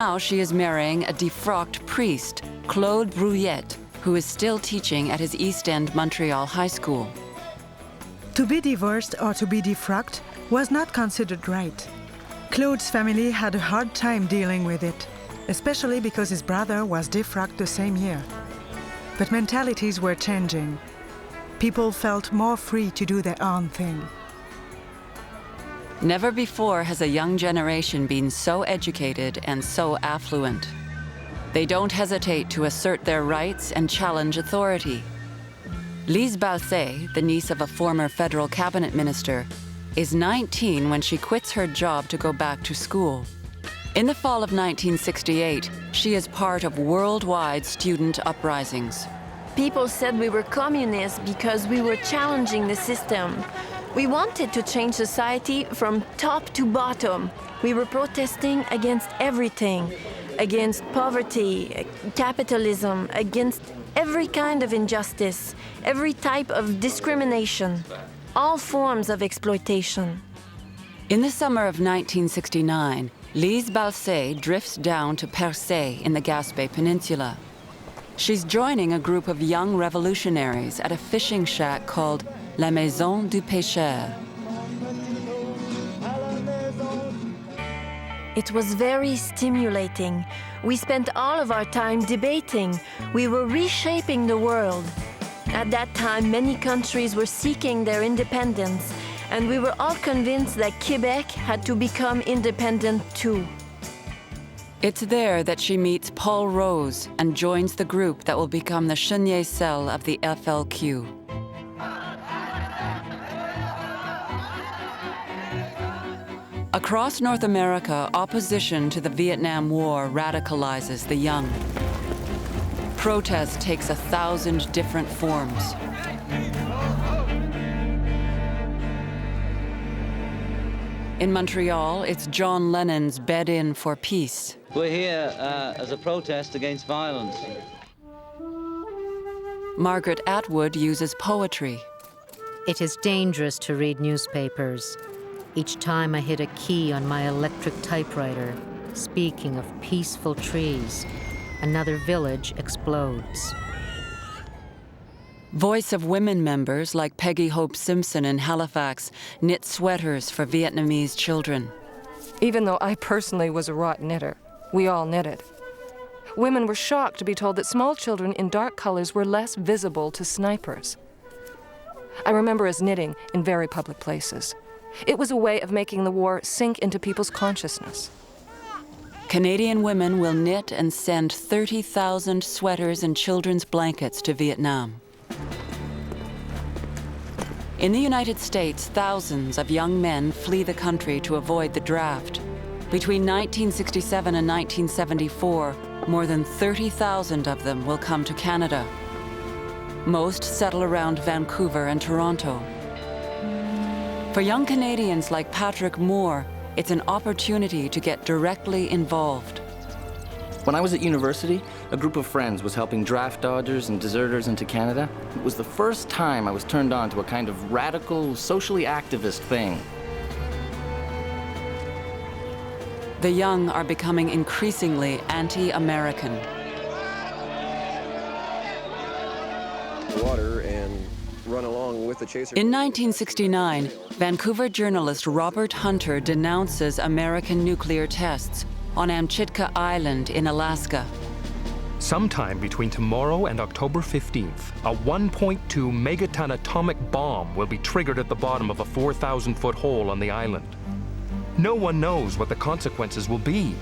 Now she is marrying a defrocked priest, Claude Brouillette, who is still teaching at his East End Montreal high school. To be divorced or to be defrocked was not considered right. Claude's family had a hard time dealing with it, especially because his brother was defrocked the same year. But mentalities were changing. People felt more free to do their own thing. Never before has a young generation been so educated and so affluent. They don't hesitate to assert their rights and challenge authority. Lise Balset, the niece of a former federal cabinet minister, is 19 when she quits her job to go back to school. In the fall of 1968, she is part of worldwide student uprisings. People said we were communists because we were challenging the system. We wanted to change society from top to bottom. We were protesting against everything, against poverty, capitalism, against every kind of injustice, every type of discrimination, all forms of exploitation. In the summer of 1969, Lise Balset drifts down to Percé in the Gaspé Peninsula. She's joining a group of young revolutionaries at a fishing shack called La Maison du Pêcheur. It was very stimulating. We spent all of our time debating. We were reshaping the world. At that time, many countries were seeking their independence, and we were all convinced that Quebec had to become independent too. It's there that she meets Paul Rose and joins the group that will become the Chenier cell of the FLQ. Across North America, opposition to the Vietnam War radicalizes the young. Protest takes 1,000 different forms. In Montreal, it's John Lennon's Bed In for Peace. We're here as a protest against violence. Margaret Atwood uses poetry. It is dangerous to read newspapers. Each time I hit a key on my electric typewriter, speaking of peaceful trees, another village explodes. Voice of Women members like Peggy Hope Simpson in Halifax knit sweaters for Vietnamese children. Even though I personally was a rotten knitter, we all knitted. Women were shocked to be told that small children in dark colors were less visible to snipers. I remember us knitting in very public places. It was a way of making the war sink into people's consciousness. Canadian women will knit and send 30,000 sweaters and children's blankets to Vietnam. In the United States, thousands of young men flee the country to avoid the draft. Between 1967 and 1974, more than 30,000 of them will come to Canada. Most settle around Vancouver and Toronto. For young Canadians like Patrick Moore, it's an opportunity to get directly involved. When I was at university, a group of friends was helping draft dodgers and deserters into Canada. It was the first time I was turned on to a kind of radical, socially activist thing. The young are becoming increasingly anti-American. Water and run along with the chaser. In 1969, Vancouver journalist Robert Hunter denounces American nuclear tests on Amchitka Island in Alaska. Sometime between tomorrow and October 15th, a 1.2 megaton atomic bomb will be triggered at the bottom of a 4,000-foot hole on the island. No one knows what the consequences will be.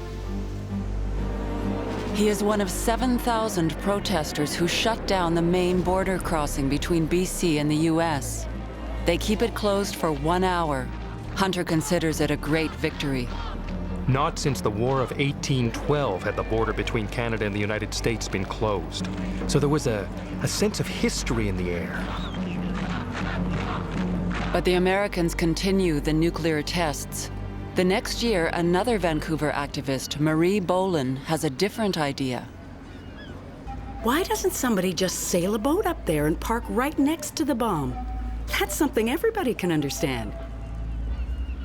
He is one of 7,000 protesters who shut down the main border crossing between BC and the US. They keep it closed for 1 hour. Hunter considers it a great victory. Not since the War of 1812 had the border between Canada and the United States been closed. So there was a sense of history in the air. But the Americans continue the nuclear tests. The next year, another Vancouver activist, Marie Boland, has a different idea. Why doesn't somebody just sail a boat up there and park right next to the bomb? That's something everybody can understand.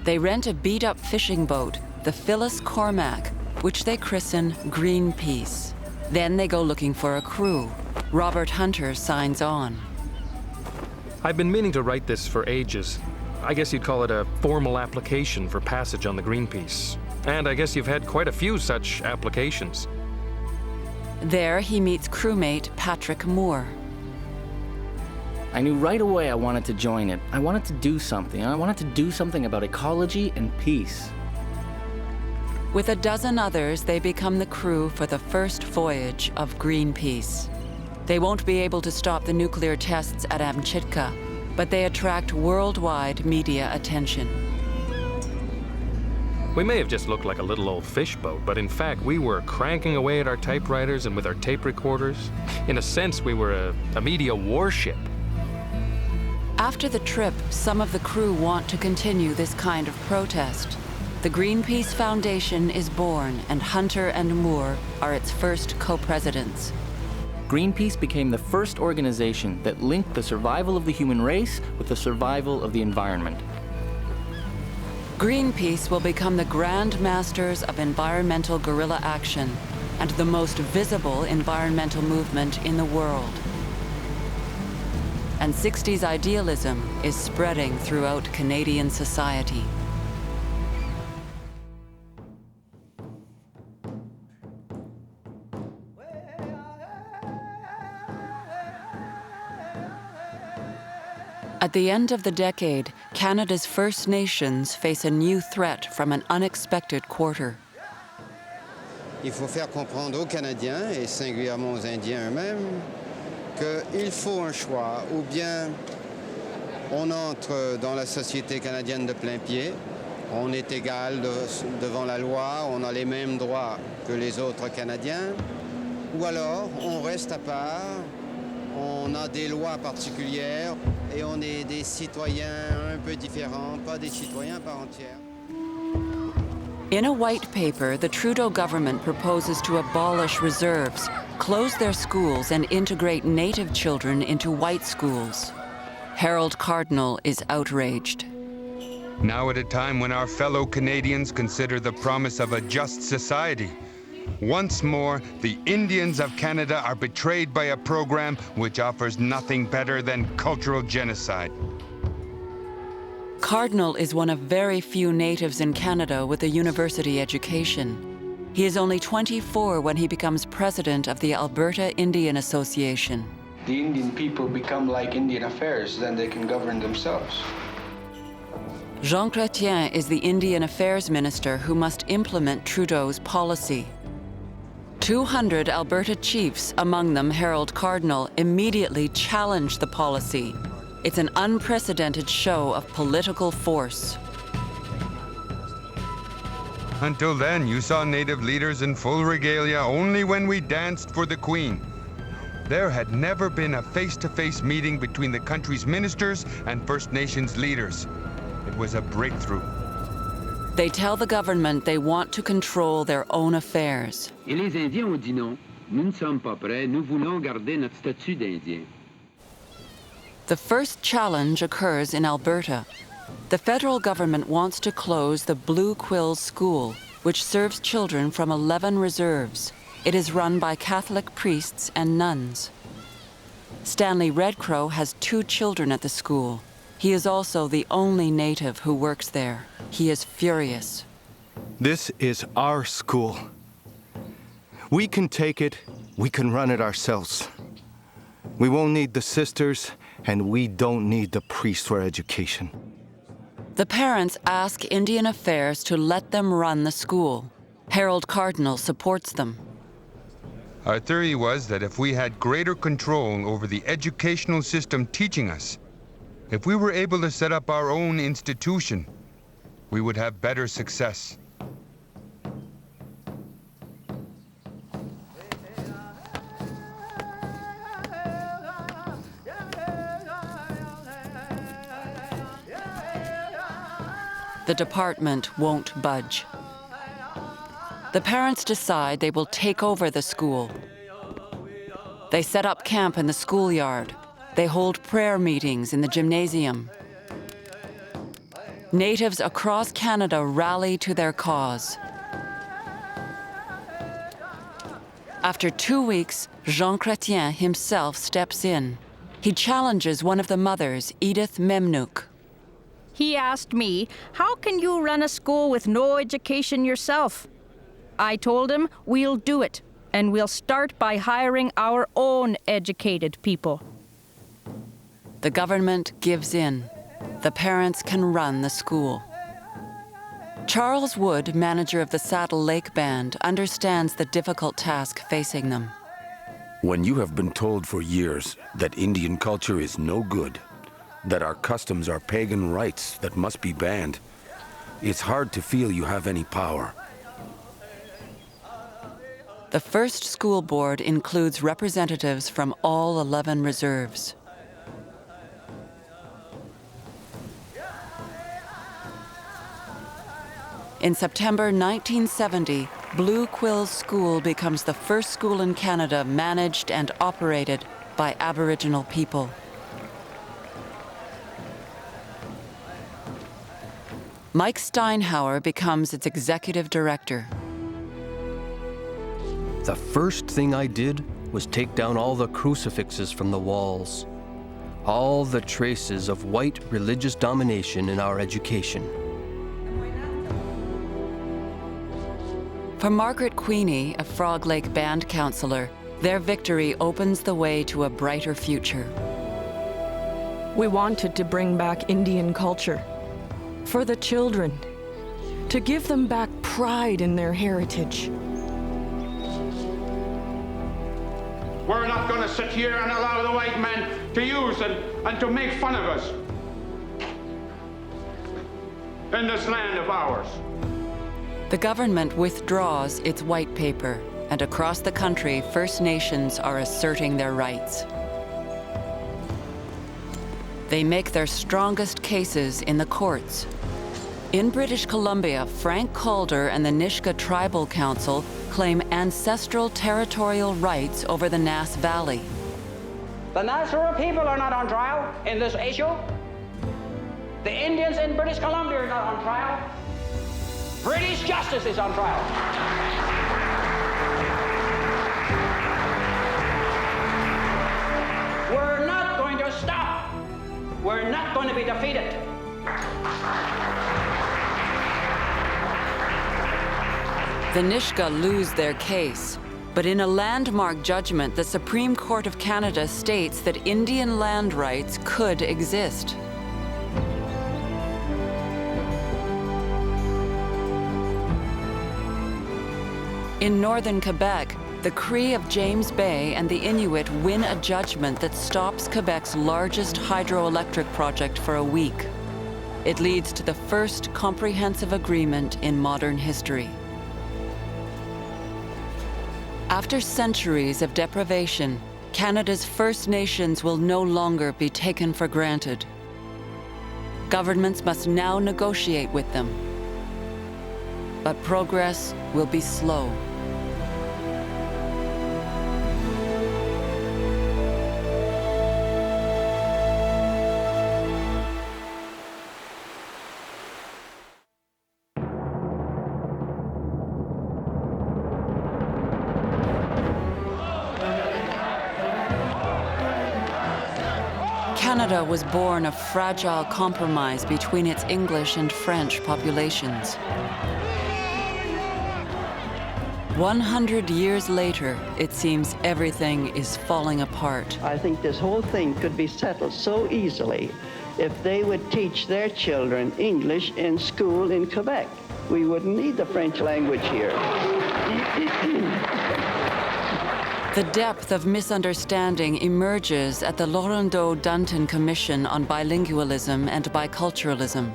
They rent a beat-up fishing boat, the Phyllis Cormac, which they christen Greenpeace. Then they go looking for a crew. Robert Hunter signs on. I've been meaning to write this for ages. I guess you'd call it a formal application for passage on the Greenpeace. And I guess you've had quite a few such applications. There he meets crewmate Patrick Moore. I knew right away I wanted to join it. I wanted to do something. I wanted to do something about ecology and peace. With a dozen others, they become the crew for the first voyage of Greenpeace. They won't be able to stop the nuclear tests at Amchitka, but they attract worldwide media attention. We may have just looked like a little old fish boat, but in fact we were cranking away at our typewriters and with our tape recorders. In a sense, we were a media warship. After the trip, some of the crew want to continue this kind of protest. The Greenpeace Foundation is born, and Hunter and Moore are its first co-presidents. Greenpeace became the first organization that linked the survival of the human race with the survival of the environment. Greenpeace will become the grand masters of environmental guerrilla action and the most visible environmental movement in the world. And 60s idealism is spreading throughout Canadian society. At the end of the decade, Canada's First Nations face a new threat from an unexpected quarter. Il faut faire comprendre aux Canadiens, et singulièrement aux Indiens eux-mêmes, qu'il faut un choix. Ou bien on entre dans la société canadienne de plein pied, on est égal devant la loi, on a les mêmes droits que les autres Canadiens, ou alors on reste à part, on a des lois particulières et on est des citoyens un peu différents, pas des citoyens à part entière. In a white paper, the Trudeau government proposes to abolish reserves, close their schools, and integrate Native children into white schools. Harold Cardinal is outraged. Now at a time when our fellow Canadians consider the promise of a just society, once more, the Indians of Canada are betrayed by a program which offers nothing better than cultural genocide. Cardinal is one of very few natives in Canada with a university education. He is only 24 when he becomes president of the Alberta Indian Association. The Indian people become like Indian Affairs, then they can govern themselves. Jean Chrétien is the Indian Affairs Minister who must implement Trudeau's policy. 200 Alberta chiefs, among them Harold Cardinal, immediately challenge the policy. It's an unprecedented show of political force. Until then, you saw Native leaders in full regalia only when we danced for the Queen. There had never been a face-to-face meeting between the country's ministers and First Nations leaders. It was a breakthrough. They tell the government they want to control their own affairs. Et les Indiens ont dit non. Nous ne sommes pas prêts. Nous voulons garder notre statut d'Indien. The first challenge occurs in Alberta. The federal government wants to close the Blue Quills School, which serves children from 11 reserves. It is run by Catholic priests and nuns. Stanley Redcrow has 2 children at the school. He is also the only Native who works there. He is furious. This is our school. We can take it, we can run it ourselves. We won't need the sisters, and we don't need the priests for education. The parents ask Indian Affairs to let them run the school. Harold Cardinal supports them. Our theory was that if we had greater control over the educational system teaching us, if we were able to set up our own institution, we would have better success. The department won't budge. The parents decide they will take over the school. They set up camp in the schoolyard. They hold prayer meetings in the gymnasium. Natives across Canada rally to their cause. After 2 weeks, Jean Chrétien himself steps in. He challenges one of the mothers, Edith Memnouk. He asked me, how can you run a school with no education yourself? I told him, we'll do it, and we'll start by hiring our own educated people. The government gives in. The parents can run the school. Charles Wood, manager of the Saddle Lake Band, understands the difficult task facing them. When you have been told for years that Indian culture is no good, that our customs are pagan rites that must be banned, it's hard to feel you have any power. The first school board includes representatives from all 11 reserves. In September 1970, Blue Quill School becomes the first school in Canada managed and operated by Aboriginal people. Mike Steinhauer becomes its executive director. The first thing I did was take down all the crucifixes from the walls, all the traces of white religious domination in our education. For Margaret Queenie, a Frog Lake Band counselor, their victory opens the way to a brighter future. We wanted to bring back Indian culture for the children, to give them back pride in their heritage. We're not going to sit here and allow the white men to use and to make fun of us in this land of ours. The government withdraws its white paper, and across the country, First Nations are asserting their rights. They make their strongest cases in the courts. In British Columbia, Frank Calder and the Nisga'a Tribal Council claim ancestral territorial rights over the Nass Valley. The Nassau people are not on trial in this issue. The Indians in British Columbia are not on trial. British justice is on trial. We're not going to stop. We're not going to be defeated. The Nisga'a lose their case, but in a landmark judgment, the Supreme Court of Canada states that Indian land rights could exist. In northern Quebec, the Cree of James Bay and the Inuit win a judgment that stops Quebec's largest hydroelectric project for a week. It leads to the first comprehensive agreement in modern history. After centuries of deprivation, Canada's First Nations will no longer be taken for granted. Governments must now negotiate with them. But progress will be slow. Canada was born of fragile compromise between its English and French populations. 100 years later, it seems everything is falling apart. I think this whole thing could be settled so easily if they would teach their children English in school in Quebec. We wouldn't need the French language here. The depth of misunderstanding emerges at the Laurendeau-Dunton Commission on Bilingualism and Biculturalism.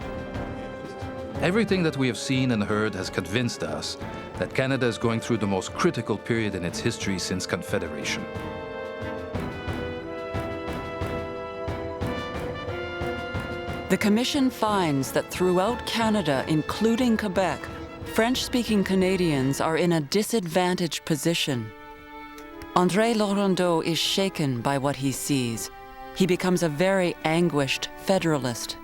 Everything that we have seen and heard has convinced us that Canada is going through the most critical period in its history since Confederation. The Commission finds that throughout Canada, including Quebec, French-speaking Canadians are in a disadvantaged position. André Laurendeau is shaken by what he sees. He becomes a very anguished federalist.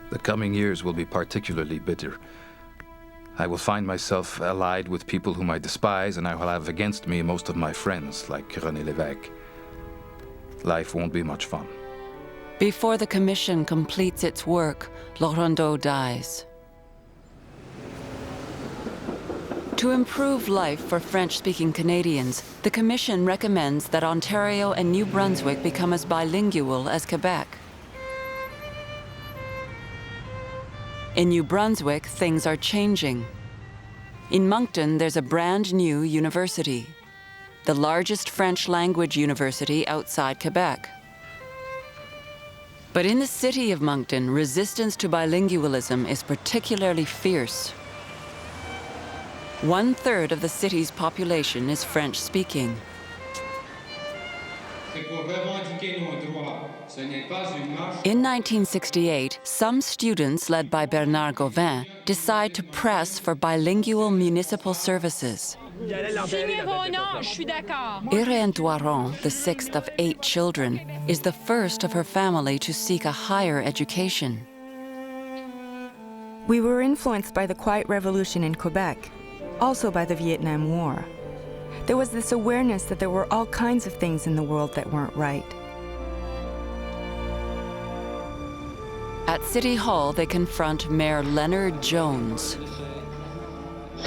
The coming years will be particularly bitter. I will find myself allied with people whom I despise, and I will have against me most of my friends, like René Lévesque. Life won't be much fun. Before the commission completes its work, Laurendeau dies. To improve life for French-speaking Canadians, the commission recommends that Ontario and New Brunswick become as bilingual as Quebec. In New Brunswick, things are changing. In Moncton, there's a brand new university, the largest French language university outside Quebec. But in the city of Moncton, resistance to bilingualism is particularly fierce. 1/3 of the city's population is French-speaking. In 1968, some students, led by Bernard Gauvin, decide to press for bilingual municipal services. Irène Doiron, the sixth of 8 children, is the first of her family to seek a higher education. We were influenced by the Quiet Revolution in Quebec, also by the Vietnam War. There was this awareness that there were all kinds of things in the world that weren't right. At City Hall, they confront Mayor Leonard Jones.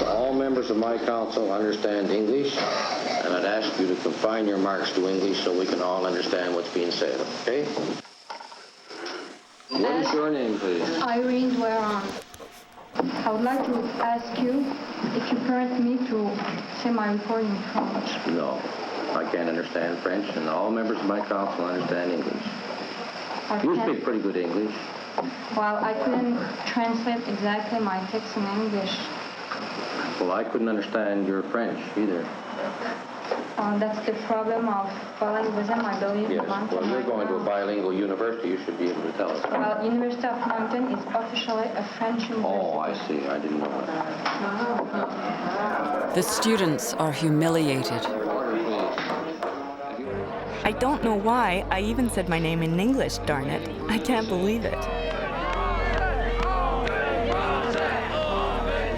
All members of my council understand English, and I'd ask you to confine your remarks to English so we can all understand what's being said, okay? What is your name, please? Irene Doiron. I would like to ask you if you permit me to say my report in French. No, I can't understand French, and all members of my council understand English. You speak pretty good English. Well, I couldn't translate exactly my text in English. Well, I couldn't understand your French either. That's the problem of bilingualism, I believe. Yes, well, you're going to a bilingual university. You should be able to tell us. Well, University of Moncton is officially a French university. Oh, I see. I didn't know that. The students are humiliated. I don't know why I even said my name in English, darn it. I can't believe it.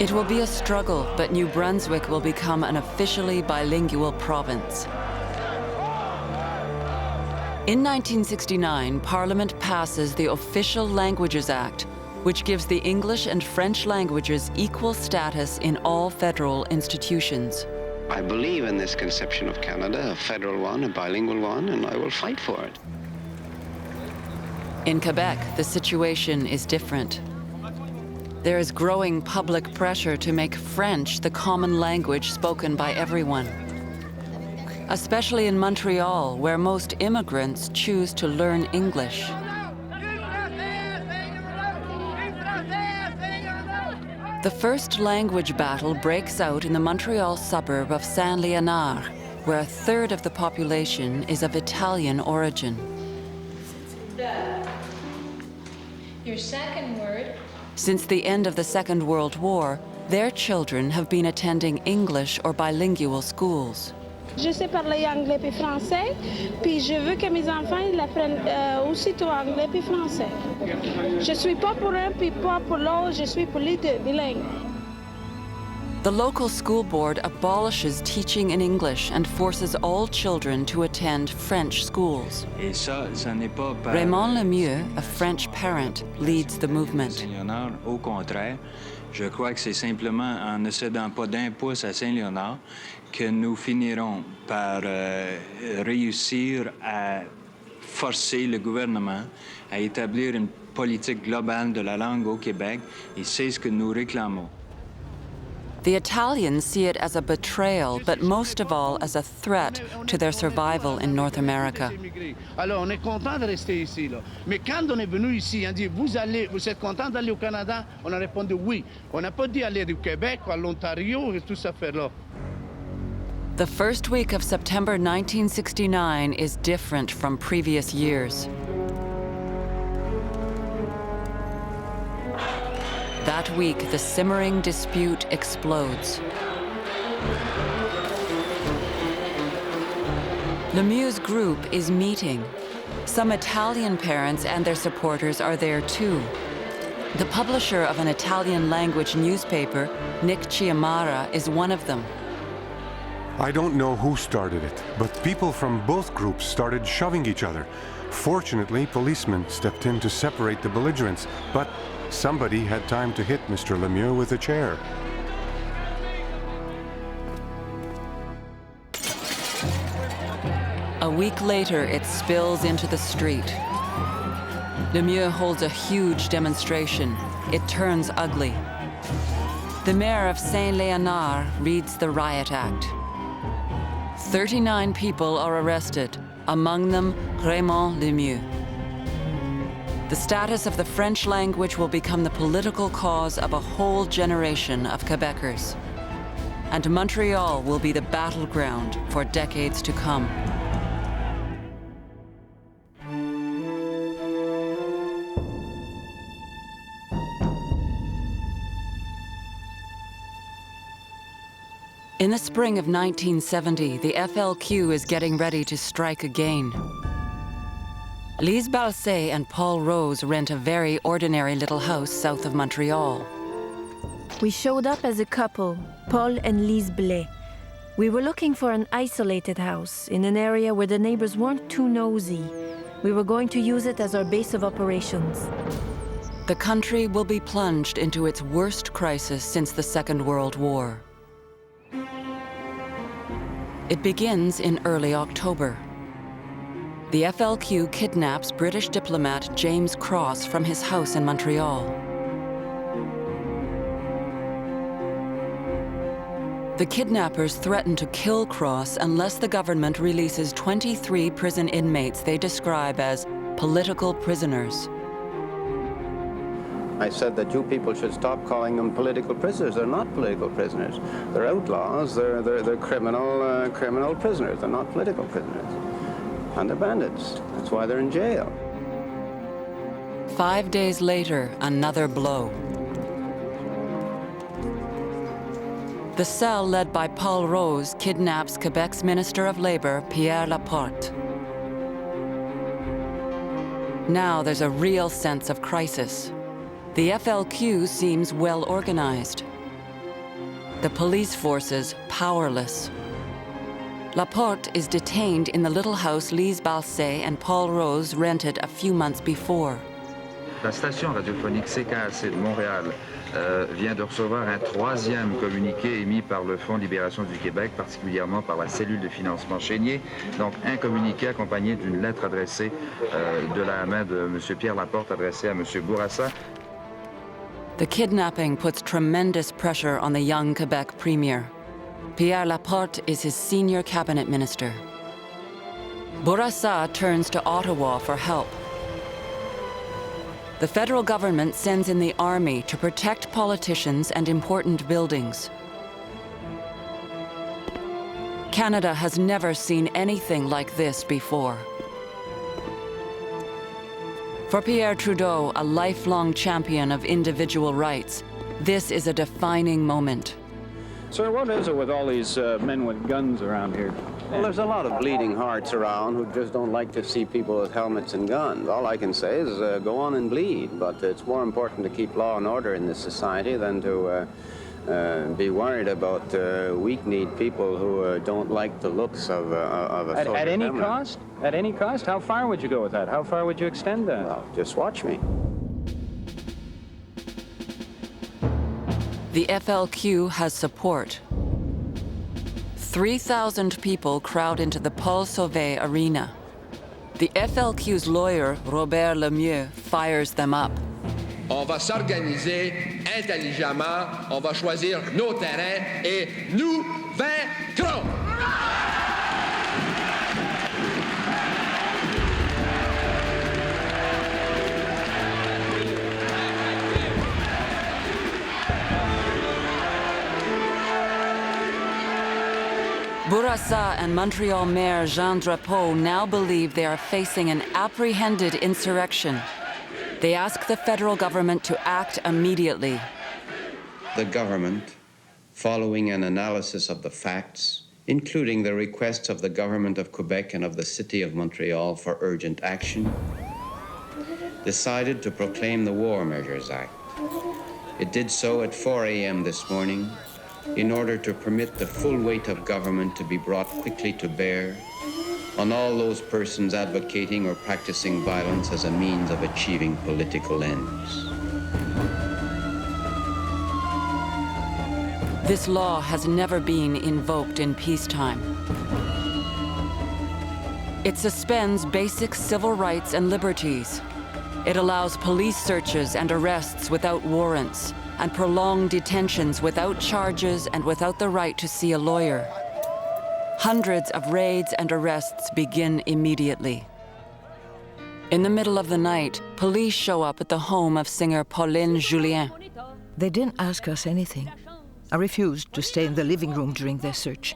It will be a struggle, but New Brunswick will become an officially bilingual province. In 1969, Parliament passes the Official Languages Act, which gives the English and French languages equal status in all federal institutions. I believe in this conception of Canada, a federal one, a bilingual one, and I will fight for it. In Quebec, the situation is different. There is growing public pressure to make French the common language spoken by everyone. Especially in Montreal, where most immigrants choose to learn English. The first language battle breaks out in the Montreal suburb of Saint-Léonard, where 1/3 of the population is of Italian origin. Your second word. Since the end of the Second World War, their children have been attending English or bilingual schools. Je sais parler anglais puis français, puis je veux que mes enfants ils apprennent aussitôt anglais puis français. Je suis pas pour un puis pas pour l'autre, je suis pour les deux, bilingue. The local school board abolishes teaching in English and forces all children to attend French schools. Raymond Lemieux, a French parent, leads the movement. Au contraire, je crois que c'est simplement en ne cédant pas d'un pouce à Saint-Léonard que nous finirons par réussir à forcer le gouvernement à établir une politique globale de la langue au Québec, et c'est ce que nous réclamons. The Italians see it as a betrayal, but most of all as a threat to their survival in North America. Alors, on est content de rester ici, là. Mais quand on est venu ici, on dit, vous êtes content d'aller au Canada? On a répondu oui. On n'a pas dit aller du Québec ou à l'Ontario et tout ça faire-là. The first week of September 1969 is different from previous years. That week, the simmering dispute explodes. Lemieux's group is meeting. Some Italian parents and their supporters are there too. The publisher of an Italian-language newspaper, Nick Chiamara, is one of them. I don't know who started it, but people from both groups started shoving each other. Fortunately, policemen stepped in to separate the belligerents, but somebody had time to hit Mr. Lemieux with a chair. A week later, it spills into the street. Lemieux holds a huge demonstration. It turns ugly. The mayor of Saint-Léonard reads the riot act. 39 people are arrested, among them Raymond Lemieux. The status of the French language will become the political cause of a whole generation of Quebecers. And Montreal will be the battleground for decades to come. In the spring of 1970, the FLQ is getting ready to strike again. Lise Balset and Paul Rose rent a very ordinary little house south of Montreal. We showed up as a couple, Paul and Lise Blais. We were looking for an isolated house in an area where the neighbors weren't too nosy. We were going to use it as our base of operations. The country will be plunged into its worst crisis since the Second World War. It begins in early October. The FLQ kidnaps British diplomat James Cross from his house in Montreal. The kidnappers threaten to kill Cross unless the government releases 23 prison inmates they describe as political prisoners. I said that you people should stop calling them political prisoners. They're not political prisoners. They're outlaws. They're criminal prisoners. They're not political prisoners. And they're bandits. That's why they're in jail. 5 days later, another blow. The cell led by Paul Rose kidnaps Quebec's Minister of Labor, Pierre Laporte. Now there's a real sense of crisis. The FLQ seems well organized. The police forces powerless. Laporte is detained in the little house Lise Balset and Paul Rose rented a few months before. La station radiophonique CKAC de Montréal vient de recevoir un troisième communiqué émis par le Fonds de libération du Québec, particulièrement par la cellule de financement Chénier. Donc un communiqué accompagné d'une lettre adressée de la main de M. Pierre Laporte adressée à M. Bourassa. The kidnapping puts tremendous pressure on the young Quebec premier. Pierre Laporte is his senior cabinet minister. Bourassa turns to Ottawa for help. The federal government sends in the army to protect politicians and important buildings. Canada has never seen anything like this before. For Pierre Trudeau, a lifelong champion of individual rights, this is a defining moment. Sir, what is it with all these men with guns around here? Well, there's a lot of bleeding hearts around who just don't like to see people with helmets and guns. All I can say is go on and bleed, but it's more important to keep law and order in this society than to be worried about weak-kneed people who don't like the looks of a soldier. At any cost? At any cost? How far would you go with that? How far would you extend that? Well, just watch me. The FLQ has support. 3,000 people crowd into the Paul Sauvé arena. The FLQ's lawyer, Robert Lemieux, fires them up. On va s'organiser intelligemment, on va choisir nos terrains et nous vaincrons! Bourassa and Montreal Mayor Jean Drapeau now believe they are facing an apprehended insurrection. They ask the federal government to act immediately. The government, following an analysis of the facts, including the requests of the government of Quebec and of the city of Montreal for urgent action, decided to proclaim the War Measures Act. It did so at 4 a.m. this morning in order to permit the full weight of government to be brought quickly to bear on all those persons advocating or practicing violence as a means of achieving political ends. This law has never been invoked in peacetime. It suspends basic civil rights and liberties. It allows police searches and arrests without warrants, and prolonged detentions without charges and without the right to see a lawyer. Hundreds of raids and arrests begin immediately. In the middle of the night, police show up at the home of singer Pauline Julien. They didn't ask us anything. I refused to stay in the living room during their search.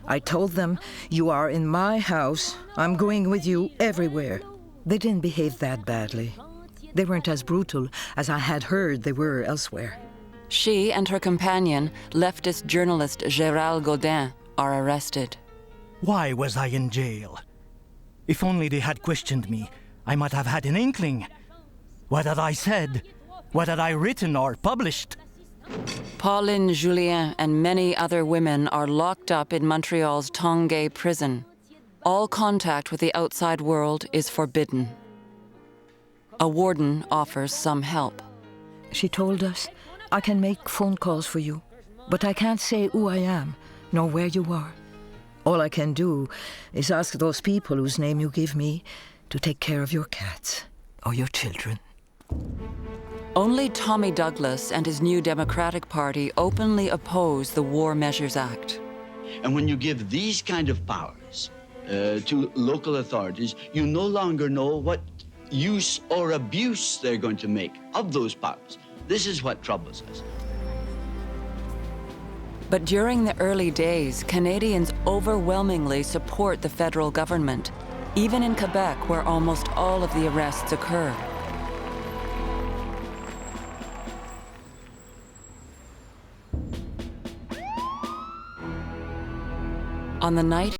I told them, "You are in my house. I'm going with you everywhere." They didn't behave that badly. They weren't as brutal as I had heard they were elsewhere. She and her companion, leftist journalist Gérald Godin, are arrested. Why was I in jail? If only they had questioned me, I might have had an inkling. What had I said? What had I written or published? Pauline Julien and many other women are locked up in Montreal's Tonguay prison. All contact with the outside world is forbidden. A warden offers some help. She told us, "I can make phone calls for you, but I can't say who I am, nor where you are. All I can do is ask those people whose name you give me to take care of your cats or your children." Only Tommy Douglas and his New Democratic Party openly oppose the War Measures Act. And when you give these kind of powers to local authorities, you no longer know what use or abuse they're going to make of those powers. This is what troubles us. But during the early days, Canadians overwhelmingly support the federal government, even in Quebec, where almost all of the arrests occur. On the night